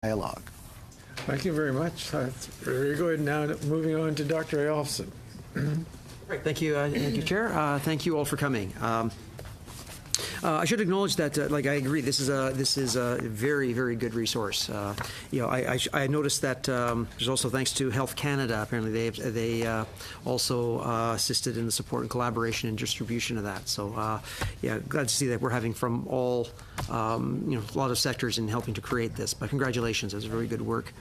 dialogue. Thank you very much. That's very good. Now moving on to Dr. Eyolfson. Great. Thank you, Chair. Thank you all for coming. I should acknowledge that, I agree. This is a very, very good resource. I noticed that there's also thanks to Health Canada. Apparently, they also assisted in the support and collaboration and distribution of that. So, glad to see that we're having from all, a lot of sectors in helping to create this. But congratulations, it's very good work.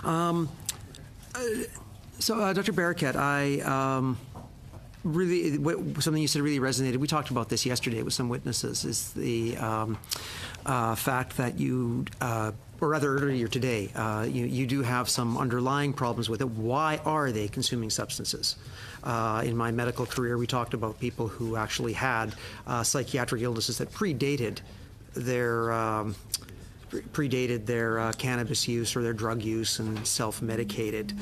Dr. Barakat, something you said really resonated. We talked about this yesterday with some witnesses, is the fact that you, or rather earlier today, you do have some underlying problems with it. Why are they consuming substances? In my medical career, we talked about people who actually had psychiatric illnesses that predated their cannabis use or their drug use and self-medicated.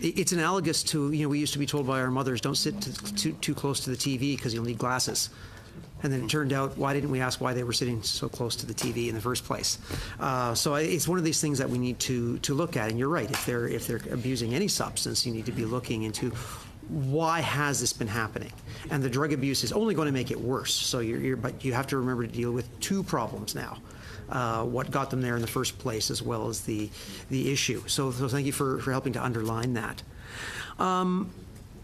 It's analogous to, we used to be told by our mothers, don't sit too close to the TV because you'll need glasses. And then it turned out, why didn't we ask why they were sitting so close to the TV in the first place? So it's one of these things that we need to look at. And you're right, if they're abusing any substance, you need to be looking into why has this been happening? And the drug abuse is only going to make it worse. So but you have to remember to deal with two problems now. What got them there in the first place, as well as the issue. So thank you for helping to underline that.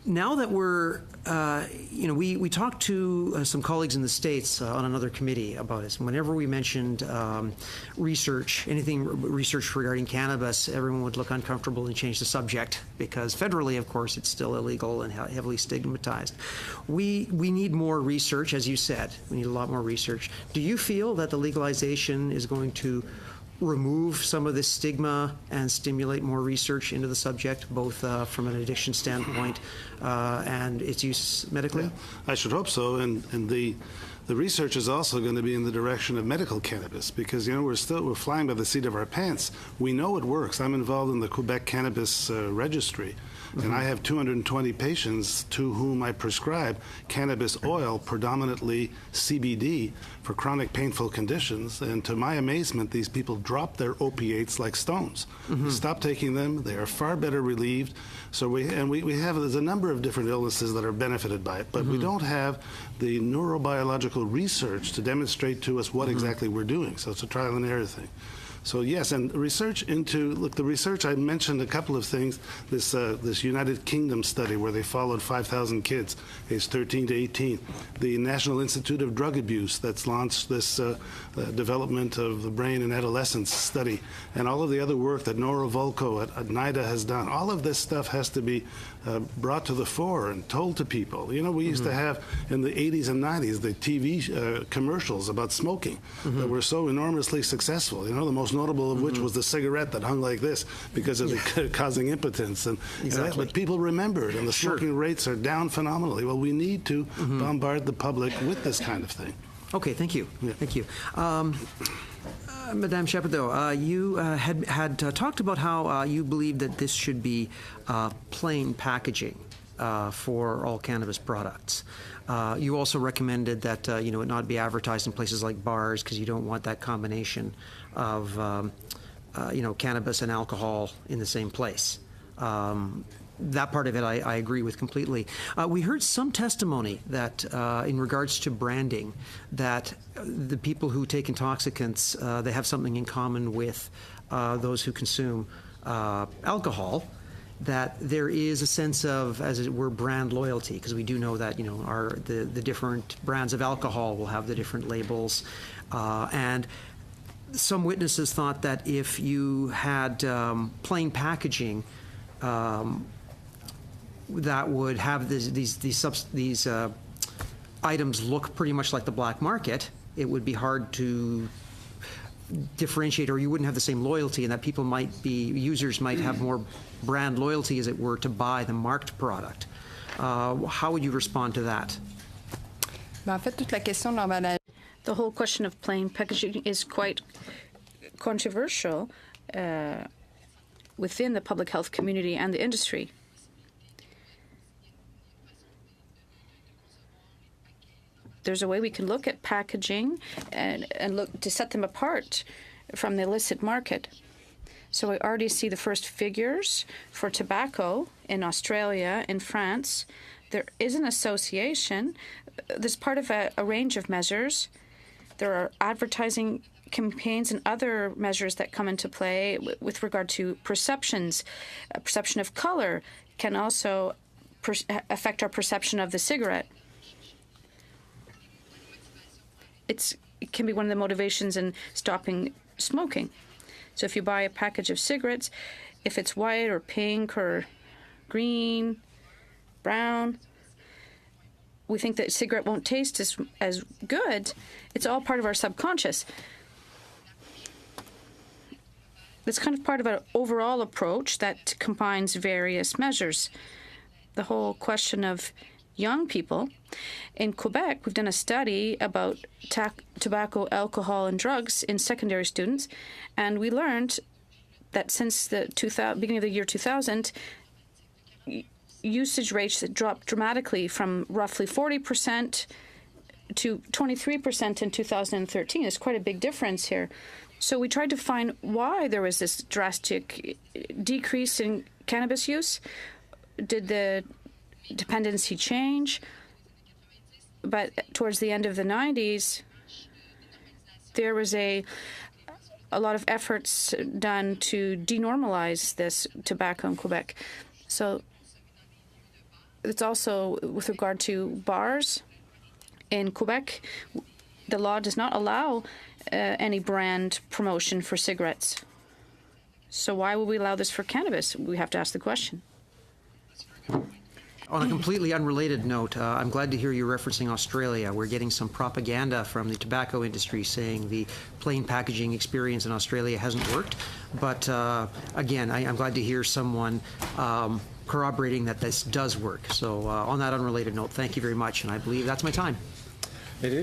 Now that we're, we talked to some colleagues in the States on another committee about this. Whenever we mentioned research regarding cannabis, everyone would look uncomfortable and change the subject because federally, of course, it's still illegal and heavily stigmatized. We need more research, as you said. We need a lot more research. Do you feel that the legalization is going to remove some of this stigma and stimulate more research into the subject, both from an addiction standpoint and its use medically? Yeah, I should hope so. And the research is also going to be in the direction of medical cannabis because, we're flying by the seat of our pants. We know it works. I'm involved in the Quebec Cannabis Registry. And I have 220 patients to whom I prescribe cannabis oil, predominantly CBD, for chronic painful conditions. And to my amazement, these people drop their opiates like stones. Stop taking them. They are far better relieved. So there's a number of different illnesses that are benefited by it, but we don't have the neurobiological research to demonstrate to us what exactly we're doing. So it's a trial and error thing. So yes, and research into, the research, I mentioned a couple of things, this United Kingdom study where they followed 5,000 kids, aged 13 to 18, the National Institute of Drug Abuse that's launched this development of the brain and adolescence study, and all of the other work that Nora Volko at NIDA has done. All of this stuff has to be brought to the fore and told to people. We used to have in the 80s and 90s the TV commercials about smoking that were so enormously successful. The most notable of which was the cigarette that hung like this because of the causing impotence. But people remembered, and the smoking rates are down phenomenally. Well, we need to bombard the public with this kind of thing. Okay, thank you. Yeah. Thank you. Madame Chapadeau, you had talked about how you believe that this should be plain packaging for all cannabis products. You also recommended that it not be advertised in places like bars because you don't want that combination of cannabis and alcohol in the same place. That part of it I agree with completely. We heard some testimony that in regards to branding, that the people who take intoxicants, they have something in common with those who consume alcohol, that there is a sense of, as it were, brand loyalty, because we do know that the different brands of alcohol will have the different labels, and some witnesses thought that if you had plain packaging, that would have these items look pretty much like the black market. It would be hard to differentiate, or you wouldn't have the same loyalty, and that users might have more brand loyalty, as it were, to buy the marked product. How would you respond to that? The whole question of plain packaging is quite controversial within the public health community and the industry. There's a way we can look at packaging and look to set them apart from the illicit market. So we already see the first figures for tobacco in Australia, in France. There is an association. There's part of a range of measures. There are advertising campaigns and other measures that come into play with regard to perceptions. Perception of color can also affect our perception of the cigarette. It can be one of the motivations in stopping smoking. So if you buy a package of cigarettes, if it's white or pink or green, brown, we think that cigarette won't taste as good. It's all part of our subconscious. It's kind of part of an overall approach that combines various measures. The whole question of young people. In Quebec, we've done a study about tobacco, alcohol, and drugs in secondary students, and we learned that since the beginning of the year 2000, usage rates dropped dramatically from roughly 40% to 23% in 2013. There's quite a big difference here. So we tried to find why there was this drastic decrease in cannabis use. Did the dependency change? But towards the end of the 90s, there was a lot of efforts done to denormalize this tobacco in Quebec. So it's also with regard to bars in Quebec, the law does not allow any brand promotion for cigarettes. So why would we allow this for cannabis? We have to ask the question. On a completely unrelated note, I'm glad to hear you referencing Australia. We're getting some propaganda from the tobacco industry saying the plain packaging experience in Australia hasn't worked. But again, I'm glad to hear someone corroborating that this does work. So on that unrelated note, thank you very much. And I believe that's my time. It is.